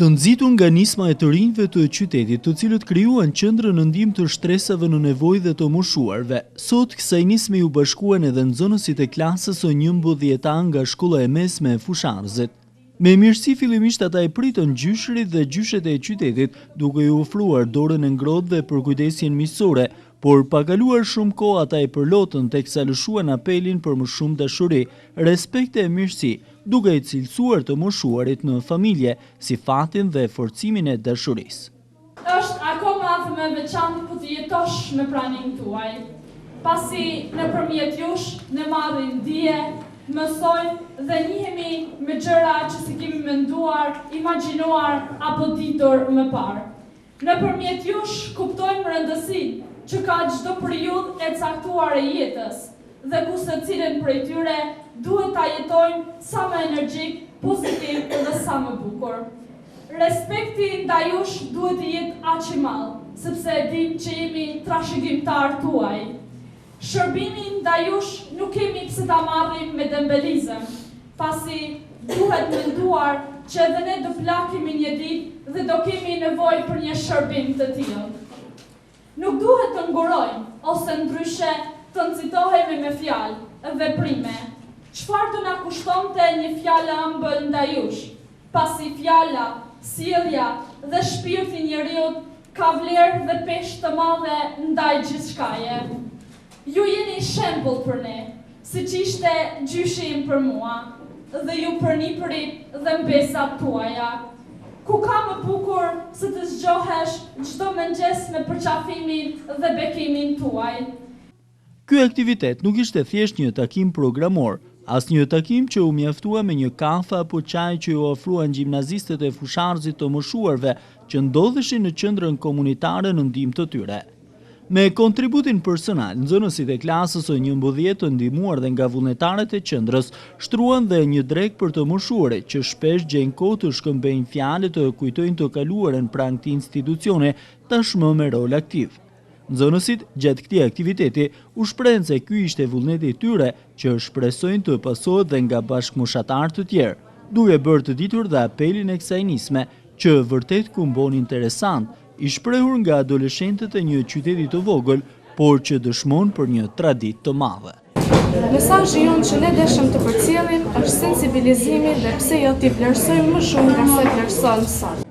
Të nxitur nga nisma e të rinjve të qytetit, të cilët krijuan qendrën në ndihmë të shtresave në nevojë dhe të moshuarve. Sot kësaj nisme u bashkuan edhe nxënësit e klasës së 11 nga shkolla e mesme e Fusharzit. Me mirësi fillimisht ata e pritën gjyshrit dhe gjyshet e qytetit, duke ju ofruar dorën e ngrohtë dhe përkujdesjen miqësore, por pa kaluar shumë kohë ata e përlotën teksa lëshuan apelin për më shumë dashuri, respekt e mirësi, duke i cilësuar të moshuarit në familje si fatin dhe forcimin e dashurisë. Është akoma më e veçantë po të jetosh në praninë tuaj, pasi nëpërmjet jush ne marrim dije, mësojmë dhe njihemi me gjëra që si kemi menduar, imagjinuar apo ditur më parë. Nëpërmjet jush kuptojmë rëndësinë që ka çdo periudhë e caktuar e jetës dhe ku secilën prej tyre duhet ta jetojmë sa më energjik, pozitiv dhe sa më bukur. Respekti ndaj jush duhet të jetë aq i madh, sepse e dim që jemi trashëgimtar tuaj. Shërbimin ndaj jush nuk kemi pse ta marrim me dembelizëm, pasi duhet menduar që edhe ne do plakemi një ditë dhe do kemi nevojë për një shërbim të tillë. Nuk duhet të ngurojmë ose ndryshe të nxitohemi me fjalë, veprime. Çfarë do na kushtonte një fjalë ëmbël ndaj jush, pasi fjala, sjellja dhe shpirti i njeriut ka vlerë dhe peshë të madhe ndaj gjithçkaje. Ju jeni shembull për ne, siç ishte gjyshi im për mua, dhe ju për nipërit dhe mbesat tuaja. Ku ka më bukur se të zgjohesh çdo mëngjes me përqafimin dhe bekimin tuaj. Ky aktivitet nuk ishte thjesht një takim programor, as një takim që u mjaftua me një kafe apo çaj që ju ofruan gjimnazistët e Fusharzit të moshuarve që ndodheshin në qendrën komunitare në ndihmë të tyre. Me kontributin personal, nxënësit e klasës së 11 të ndihmuar dhe nga vullnetarët e qendrës shtruan dhe një drek për të moshuarit që shpesh gjejnë kohë të shkëmbejnë fjalë të kujtojnë të kaluarën pranë këtij institucioni, tashmë me rol aktiv. Nxënësit gjatë këtij aktiviteti u shprehën se ky ishte vullneti i tyre që shpresojnë të pasohet dhe nga bashkëmoshatarë të tjerë, duke bërë të ditur dhe apelin e kësaj nisme që vërtet kumbon interesant, i shprehur nga adoleshentët e një qyteti të vogël, por që dëshmon për një traditë të madhe. Mesazhi jonë që ne dëshëm të përcjellim është sensibilizimi dhe pse jo t'i vlerësojmë më shumë nga se vlerësojmë sot.